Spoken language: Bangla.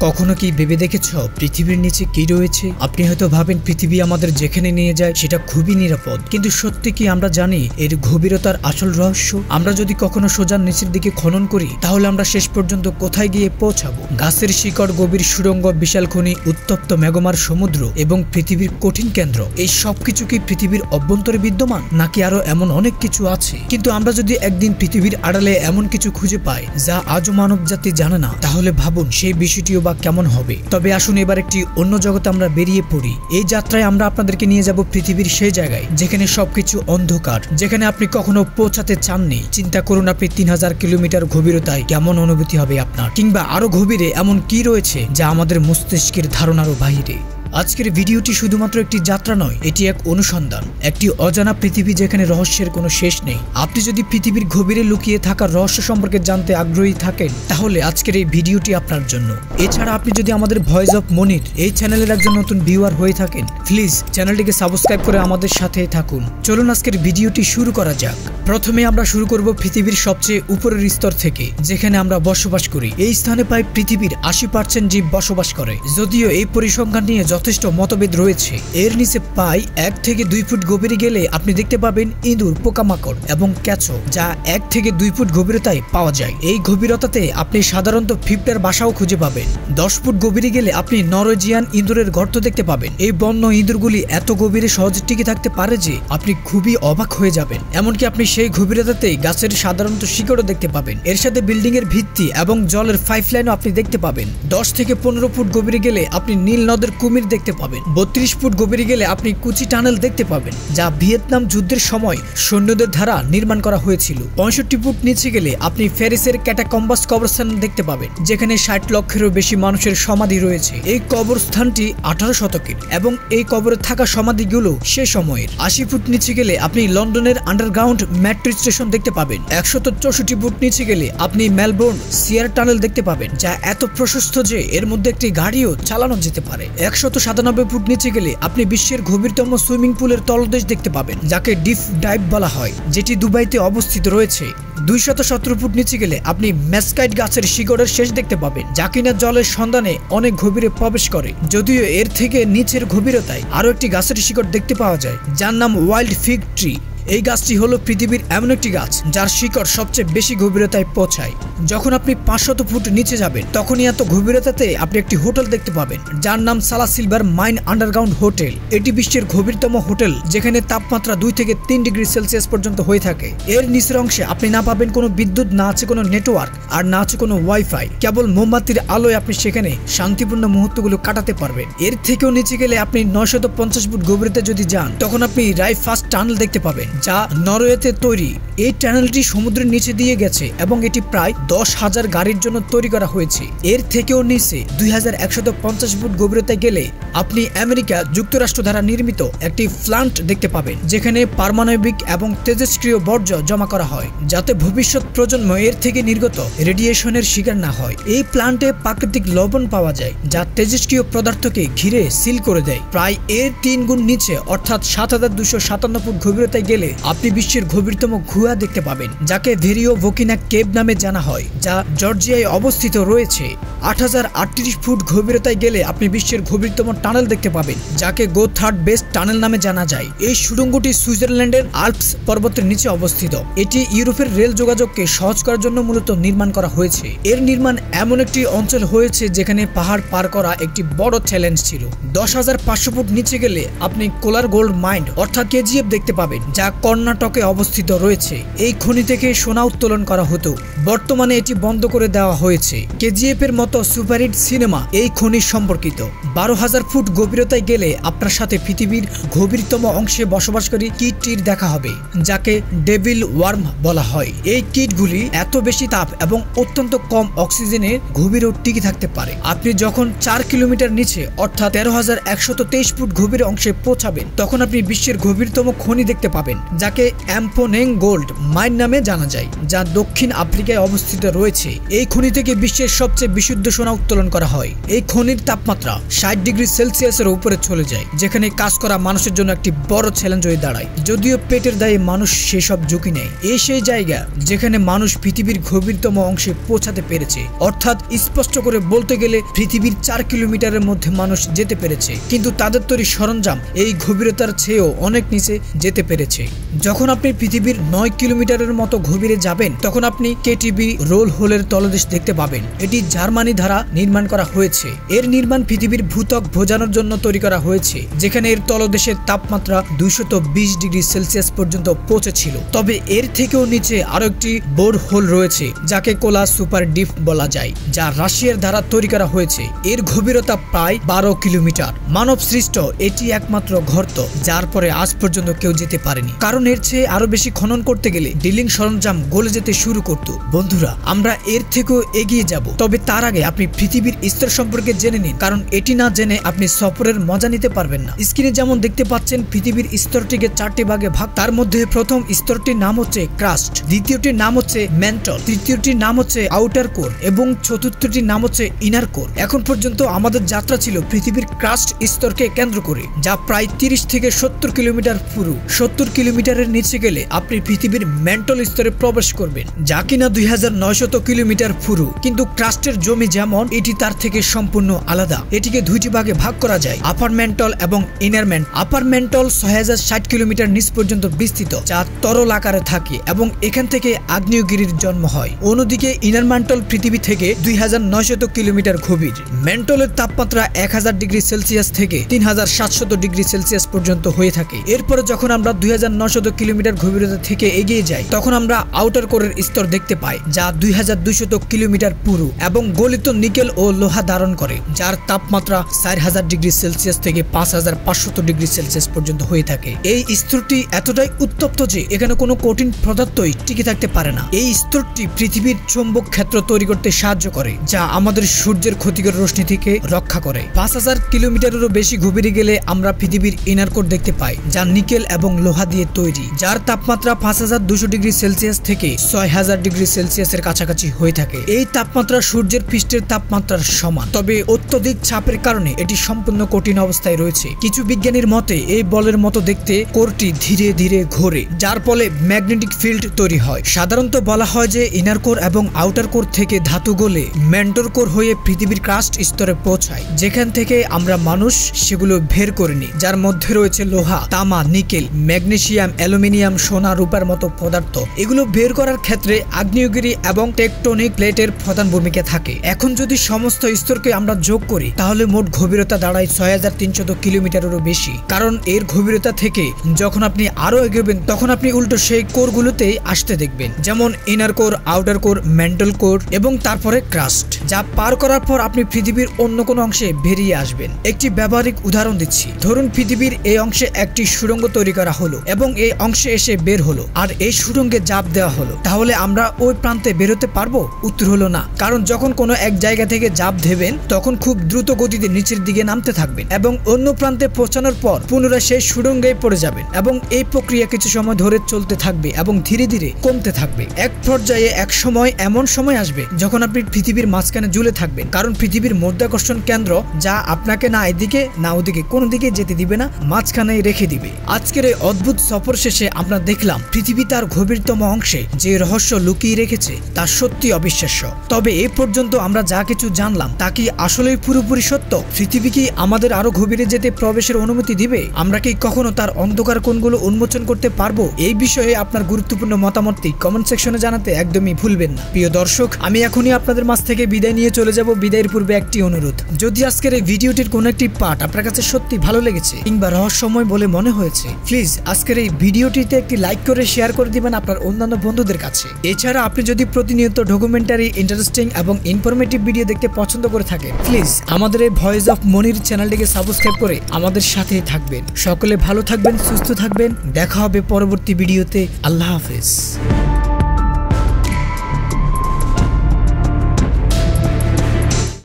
কখনো কি ভেবে দেখেছ পৃথিবীর নিচে কি রয়েছে? আপনি হয়তো ভাবেন পৃথিবী আমাদের যেখানে নিয়ে যায় সেটা খুবই নিরাপদ, কিন্তু সত্যি কি আমরা জানি এর গভীরতার আসল রহস্য? আমরা যদি কখনো সোজা নিচের দিকে খনন করি তাহলে আমরা শেষ পর্যন্ত কোথায় গিয়ে পৌঁছাবো? গাছের শিকড়, গভীর সুড়ঙ্গ, বিশাল খনি, উত্তপ্ত মেঘমার সমুদ্র এবং পৃথিবীর কঠিন কেন্দ্র, এই সবকিছু কি পৃথিবীর অভ্যন্তরে বিদ্যমান, নাকি আরো এমন অনেক কিছু আছে? কিন্তু আমরা যদি একদিন পৃথিবীর আড়ালে এমন কিছু খুঁজে পাই যা আজও মানব জাতি জানে না, তাহলে ভাবুন সেই বিষয়টিও বা কেমন হবে। তবে আসুন এবার একটি অন্য জগতে আমরা বেরিয়ে পড়ি। এই যাত্রায় আমরা আপনাদেরকে নিয়ে যাব পৃথিবীর সেই জায়গায় যেখানে সবকিছু অন্ধকার, যেখানে আপনি কখনো পৌঁছাতে চাননি। চিন্তা করুন আপনি 3000 কিলোমিটার গভীরতায় কেমন অনুভূতি হবে আপনার, কিংবা আরো গভীরে এমন কি রয়েছে যা আমাদের মস্তিষ্কের ধারণারও বাহিরে। আজকের ভিডিওটি শুধুমাত্র একটি যাত্রা নয়, এটি এক অনুসন্ধান, একটি অজানা পৃথিবী যেখানে রহস্যের কোনো শেষ নেই। আপনি যদি পৃথিবীর গভীরে লুকিয়ে থাকা রহস্য সম্পর্কে জানতে আগ্রহী থাকেন তাহলে আজকের এই ভিডিওটি আপনার জন্য। এছাড়া আপনি যদি আমাদের ভয়েস অফ মনির এই চ্যানেলের একজন নতুন ভিউয়ার হয়ে থাকেন, প্লিজ চ্যানেলটিকে সাবস্ক্রাইব করে আমাদের সাথে থাকুন। চলুন আজকের ভিডিওটি শুরু করা যাক। প্রথমে আমরা শুরু করব পৃথিবীর সবচেয়ে উপরের স্তর থেকে, যেখানে আমরা বসবাস করি। এই স্থানে প্রায় পৃথিবীর 80% জীব বসবাস করে। যদিও এই পরিসংখ্যান নিয়ে যথেষ্ট মতভেদ রয়েছে। এর নিচে প্রায় 1 থেকে 2 ফুট গভীরে গেলে আপনি দেখতে পাবেন ইঁদুর, পোকামাকড় এবং কেঁচো, যা 1 থেকে 2 ফুট গভীরতায় পাওয়া যায়। এই গভীরতাতে আপনি সাধারণত ফিপ্টার বাসাও খুঁজে পাবেন। 10 ফুট গভীরে গেলে আপনি নরওয়েজিয়ান ইঁদুরের গর্ত দেখতে পাবেন। এই বন্য ইঁদুরগুলি এত গভীরে সহজে টিকে থাকতে পারে যে আপনি খুবই অবাক হয়ে যাবেন। এমনকি আপনি সেই গভীরতাতে গাছের সাধারণত শিকড়ও দেখতে পাবেন। এর সাথে বিল্ডিং এর ভিত্তি এবং জলের পাইপলাইনও আপনি দেখতে পাবেন। 10 থেকে 15 ফুট গভীরে গেলে আপনি নীল নদের কুমির দেখতে পাবেন। 32 ফুট গভীরে গেলে আপনি কুচি টানেল দেখতে পাবেন, যা ভিয়েতনাম যুদ্ধের সময় সৈন্যদের দ্বারা নির্মাণ করা হয়েছিল। 65 ফুট নিচে গেলে আপনি প্যারিসের ক্যাটাকম্বাস কবরস্থান দেখতে পাবেন, যেখানে 60 লক্ষেরও বেশি মানুষের সমাধি রয়েছে। এই কবরস্থানটি 18 শতকের এবং এই কবরে থাকা সমাধিগুলো সে সময়ের। 80 ফুট নিচে গেলে আপনি লন্ডনের আন্ডারগ্রাউন্ড মেট্রো স্টেশন দেখতে পাবেন। 164 ফুট নিচে গেলে আপনি মেলবোর্ন সিয়ার টানেল দেখতে পাবেন, যা এত প্রশস্ত যে এর মধ্যে একটি গাড়িও চালানো যেতে পারে। 197 ফুট নিচে গেলে আপনি বিশ্বের গভীরতম সুইমিং পুলের তলদেশ দেখতে পাবেন, যাকে ডিপ ডাইভ বলা হয়, যেটি দুবাইতে অবস্থিত রয়েছে। 217 ফুট নিচে গেলে আপনি মেসকাইট গাছের শিকড়ের শেষ দেখতে পাবেন, যা কিনা জলের সন্ধানে অনেক গভীরে প্রবেশ করে। যদিও এর থেকে নিচের গভীরতায় আরো একটি গাছের শিকড় দেখতে পাওয়া যায়, যার নাম ওয়াইল্ড ফিগ ট্রি। এই গাছটি হলো পৃথিবীর এমন একটি গাছ যার শিকড় সবচেয়ে বেশি গভীরতায় পৌঁছায়। যখন আপনি 500 ফুট নিচে যাবেন তখনই এত গভীরতাতে আপনি একটি হোটেল দেখতে পাবেন, যার নাম সালা সিলভার মাইন আন্ডারগ্রাউন্ড হোটেল। এটি বিশ্বের গভীরতম হোটেল, যেখানে তাপমাত্রা 2 থেকে 3 ডিগ্রি সেলসিয়াস পর্যন্ত হয়ে থাকে। এর নিচের অংশে আপনি না পাবেন কোনো বিদ্যুৎ, না আছে কোনো নেটওয়ার্ক, আর না আছে কোনো ওয়াইফাই। কেবল মোমবাতির আলোয় আপনি সেখানে শান্তিপূর্ণ মুহূর্তগুলো কাটাতে পারবেন। এর থেকেও নিচে গেলে আপনি 950 ফুট গভীরতা যদি যান তখন আপনি রাইফাস্ট টানেল দেখতে পাবেন, যা নরওয়েতে তৈরি। এই টানেলটি সমুদ্রের নিচে দিয়ে গেছে এবং এটি প্রায় 10,000 গাড়ির জন্য তৈরি করা হয়েছে। এর থেকেও নিচে 2150 ফুট গভীরতায় গেলে আপনি আমেরিকা যুক্তরাষ্ট্র দ্বারা নির্মিত একটি প্লান্ট দেখতে পাবেন, যেখানে পারমাণবিক এবং তেজস্ক্রিয় বর্জ্য জমা করা হয়, যাতে ভবিষ্যৎ প্রজন্ম এর থেকে নির্গত রেডিয়েশনের শিকার না হয়। এই প্লান্টে প্রাকৃতিক লবণ পাওয়া যায়, যা তেজস্ক্রিয় পদার্থকে ঘিরে সিল করে দেয়। প্রায় এর 3 গুণ নিচে, অর্থাৎ 7257 ফুট গভীরতায় গেলে আপনি বিশ্বের গভীরতম গুহা দেখতে পাবেন, যাকে ভেরিও ভোকিনা কেভ নামে জানা হয়, যা জর্জিয়ায় অবস্থিত রয়েছে। 8038 ফুট গভীরতায় গেলে আপনি বিশ্বের গভীরতম টানেল দেখতে পাবেন, যাকে গোথার্ড বেস টানেল নামে জানা যায়। এই সুড়ঙ্গটি সুইজারল্যান্ডের আল্পস পর্বতের নিচে অবস্থিত। এটি ইউরোপের রেল যোগাযোগকে সহজ করার জন্য মূলত নির্মাণ করা হয়েছে। এর নির্মাণ এমন একটি অঞ্চল হয়েছে যেখানে পাহাড় পার করা একটি বড় চ্যালেঞ্জ ছিল। 10,500 ফুট নিচে গেলে আপনি কোলার গোল্ড মাইন অর্থাৎ কেজিএফ দেখতে পাবেন, যা কর্ণাটকে অবস্থিত রয়েছে। এই খনি থেকে সোনা উত্তোলন করা হতো, বর্তমানে এটি বন্ধ করে দেওয়া হয়েছে। কেজিএফ এর মতো সুপারহিট সিনেমা এই খনির সম্পর্কিত। 12,000 ফুট গভীরতায় গেলে আপনার সাথে পৃথিবীর গভীরতম অংশে বসবাসকারী কীটটির দেখা হবে, যাকে ডেভিল ওয়ার্ম বলা হয়। এই কীটগুলি এত বেশি তাপ এবং অত্যন্ত কম অক্সিজেনে গভীরেও টিকে থাকতে পারে। আপনি যখন 4 কিলোমিটার নিচে অর্থাৎ 13,123 ফুট গভীর অংশে পৌঁছাবেন তখন আপনি বিশ্বের গভীরতম খনি দেখতে পাবেন, যাকে অ্যাম্পোনেং গোল্ড মাইন নামে জানা যায়, যা দক্ষিণ আফ্রিকায় অবস্থিত রয়েছে। এই খনি থেকে বিশ্বের সবচেয়ে বিশুদ্ধ সোনা উত্তোলন করা হয়। এই খনির তাপমাত্রা 60 ডিগ্রি সেলসিয়াসের উপরে চলে যায়, যেখানে কাজ করা মানুষের জন্য একটি বড় চ্যালেঞ্জ হয়ে দাঁড়ায়। যদিও পেটের দায়ে মানুষ সেসব ঝুঁকি নেয়। এই সেই জায়গা যেখানে মানুষ পৃথিবীর গভীরতম অংশে পৌঁছাতে পেরেছে, অর্থাৎ স্পষ্ট করে বলতে গেলে পৃথিবীর 4 কিলোমিটারের মধ্যে মানুষ যেতে পেরেছে, কিন্তু তাদের তৈরি সরঞ্জাম এই গভীরতার চেয়েও অনেক নিচে যেতে পেরেছে। যখন আপনি পৃথিবীর 9 কিলোমিটারের মতো গভীরে যাবেন, তখন আপনি কেটিবি রোল হোলের তলদেশ দেখতে পাবেন। এটি জার্মানি দ্বারা নির্মাণ করা হয়েছে। এর নির্মাণ পৃথিবীর ভূত্বক বোঝানোর জন্য তৈরি করা হয়েছে, যেখানে এর তলদেশের তাপমাত্রা 220 ডিগ্রি সেলসিয়াস পর্যন্ত পৌঁছেছিল। তবে এর থেকেও নিচে আরো একটি বোর হোল রয়েছে, যাকে কোলা সুপার ডিপ বলা যায়, যা রাশিয়ার দ্বারা তৈরি করা হয়েছে। এর গভীরতা প্রায় 12 কিলোমিটার। মানব সৃষ্ট এটি একমাত্র গর্ত যার পরে আজ পর্যন্ত কেউ যেতে পারেনি, কারণ এর চেয়ে আরো বেশি খনন করতে গেলে ড্রিলিং সরঞ্জাম গলে যেতে শুরু করত। বন্ধুরা, আমরা এর থেকেও এগিয়ে যাব, তবে তার আগে আপনি পৃথিবীর স্তর সম্পর্কে জেনে নিন, কারণ এটি না জেনে আপনি সফরের মজা নিতে পারবেন না। স্ক্রিনে যেমন দেখতে পাচ্ছেন, পৃথিবীর স্তরটিকে 4টি ভাগে ভাগ। তার মধ্যে প্রথম স্তরটির নাম হচ্ছে ক্রাস্ট, দ্বিতীয়টির নাম হচ্ছে ম্যান্টল, তৃতীয়টির নাম হচ্ছে আউটার কোর এবং চতুর্থটির নাম হচ্ছে ইনার কোর। এখন পর্যন্ত আমাদের যাত্রা ছিল পৃথিবীর ক্রাস্ট স্তরকে কেন্দ্র করে, যা প্রায় 30 থেকে 70 কিলোমিটার পুরু। 70 কিলোমিটারের নিচে গেলে আপনি পৃথিবীর ম্যান্টল স্তরে প্রবেশ করবেন, যা কিনা 2900 কিলোমিটার পুরু। কিন্তু ক্রাস্টের জমি যেমন, এটি তার থেকে সম্পূর্ণ আলাদা। এটিকে 2টি ভাগে ভাগ করা যায়, আপার ম্যান্টল এবং ইনার ম্যান্টল। আপার ম্যান্টল 6060 কিলোমিটার নিচ পর্যন্ত বিস্তৃত, যা তরল আকারে থাকে এবং এখান থেকে আগ্নেয়গিরির জন্ম হয়। অন্যদিকে ইনার ম্যান্টল পৃথিবী থেকে 2900 কিলোমিটার গভীর। ম্যান্টলের তাপমাত্রা 1000 ডিগ্রি সেলসিয়াস থেকে 3700 ডিগ্রি সেলসিয়াস পর্যন্ত হয়ে থাকে। এরপরে যখন আমরা 2900 কিলোমিটার গভীরতা থেকে এগিয়ে যাই, তখন আমরা আউটার কোরের স্তর দেখতে পাই, যা 2200 কিলোমিটার পুরু এবং গলিত নিকেল ও লোহা ধারণ করে, যার তাপমাত্রা 4000 ডিগ্রি সেলসিয়াস থেকে 5500 ডিগ্রি সেলসিয়াস পর্যন্ত হয়ে থাকে। এই স্তরটি এতটাই উত্তপ্ত যে এখানে কোনো কঠিন পদার্থই টিকে থাকতে পারে না। এই স্তরটি পৃথিবীর চৌম্বক ক্ষেত্র তৈরি করতে সাহায্য করে, যা আমাদের সূর্যের ক্ষতিকর রশ্মি থেকে রক্ষা করে। 5000 কিলোমিটারেরও বেশি গভীরে গেলে আমরা পৃথিবীর ইনার কোর দেখতে পাই, যা নিকেল এবং লোহা দিয়ে তৈরি, যার তাপমাত্রা 5200 ডিগ্রি সেলসিয়াস থেকে 6000 ডিগ্রি সেলসিয়াসের কাছাকাছি হয়ে থাকে। এই তাপমাত্রা সূর্যের পৃষ্ঠের তাপমাত্রার সমান, তবে অত্যধিক চাপের কারণে এটি সম্পূর্ণ কঠিন অবস্থায় রয়েছে। কিছু বিজ্ঞানীর মতে এই বলের মতো দেখতে কোরটি ধীরে ধীরে ঘোরে, যার ফলে ম্যাগনেটিক ফিল্ড তৈরি হয়। সাধারণত বলা হয় যে ইনার কোর এবং আউটার কোর থেকে ধাতু গলে ম্যান্টল কোর হয়ে পৃথিবীর ক্রাস্ট স্তরে পৌঁছায়, যেখান থেকে আমরা মানুষ সেগুলো বের করে নিই, যার মধ্যে রয়েছে লোহা, তামা, নিকেল, ম্যাগনেসিয়াম, অ্যালুমিনিয়াম, সোনা, রূপার মতো পদার্থ। এগুলো বের করার ক্ষেত্রে আগ্নেয়গিরি এবং টেকটনিক প্লেটের প্রধান ভূমিকা থাকে। এখন যদি সমস্ত স্তরকে আমরা যোগ করি, তাহলে মোট গভীরতা দাঁড়ায় 6300 কিলোমিটারেরও বেশি। কারণ এর গভীরতা থেকে যখন আপনি আরো এগোবেন, তখন আপনি উল্টো সেই কোরগুলোতেই আসতে দেখবেন, যেমন inner core, outer core, mantle core এবং তারপরে ক্রাস্ট, যা পার করার পর আপনি পৃথিবীর অন্য কোনো অংশে বেরিয়ে আসবেন। একটি ব্যবহারিক উদাহরণ দিচ্ছি। ধরুন পৃথিবীর এই অংশে একটি সুড়ঙ্গ তৈরি করা হলো এবং এই অংশে এসে বের হলো, আর এই সুড়ঙ্গে চাপ দেওয়া হলো, তাহলে আমরা ওই প্রান্তে বেরোতে পারবো? উত্তর হলো না, কারণ যখন কোনো এক জায়গা থেকে চাপ দেবেন, তখন খুব দ্রুত গতিতে নিচের দিকে নামতে থাকবেন এবং অন্য প্রান্তে পৌঁছানোর পর পুনরায় সেই সুড়ঙ্গে পড়ে যাবেন এবং এই প্রক্রিয়া কিছু সময় ধরে চলতে থাকবে এবং ধীরে ধীরে কমতে থাকবে। এক পর্যায়ে এক সময় এমন সময় আসবে যখন আপনি পৃথিবীর মাঝখানে ঝুলে থাকবেন, কারণ পৃথিবীর মাধ্যাকর্ষণ কেন্দ্র, যা আপনাকে না এদিকে না ওদিকে কোনো দিকে যেতে দিবে না, মাঝখানে রেখে দিবে। আজকের এই অদ্ভুত সফর শেষে আমরা দেখলাম পৃথিবী তার গভীরতম অংশে যে রহস্য লুকিয়ে রেখেছে তা সত্যি অবিশ্বাস্য। তবে এ পর্যন্ত আমরা যা কিছু জানলাম তা কি আসলেই পুরোপুরি সত্য? পৃথিবী কি আমাদের আরো গভীরে যেতে প্রবেশের অনুমতি দিবে? আমরা কি কখনো তার অন্ধকার কোণগুলো উন্মোচন করতে পারবো? এই বিষয়ে আপনার গুরুত্বপূর্ণ মতামতটি কমেন্ট সেকশনে জানাতে একদমই ভুলবেন না। প্রিয় দর্শক, আমি এখনই আপনাদের মাঝ থেকে বিদায় নিয়ে চলে যাব। বিদায়ের পূর্বে একটি অনুরোধ, যদি আজকের এই ভিডিওটির কোনো একটি পার্ট আপনার কাছে সত্যি ভালো লেগেছে কিংবা রহস্যময় বলে মনে হয়েছে, প্লিজ আজকের এই ভিডিওটিতে একটি লাইক করে শেয়ার করে দিবেন আপনার অন্যান্য বন্ধুদের কাছে। এছাড়া আপনি যদি প্রতিনিয়ত ডকুমেন্টারি, ইন্টারেস্টিং এবং ইনফরমেটিভ ভিডিও দেখতে পছন্দ করে থাকেন, প্লিজ আমাদের এই ভয়েস অফ মনির চ্যানেলটিকে সাবস্ক্রাইব করে আমাদের সাথেই থাকবেন। সকলে ভালো থাকবেন, সুস্থ থাকবেন। দেখা হবে পরবর্তী ভিডিওতে। আল্লাহ হাফেজ।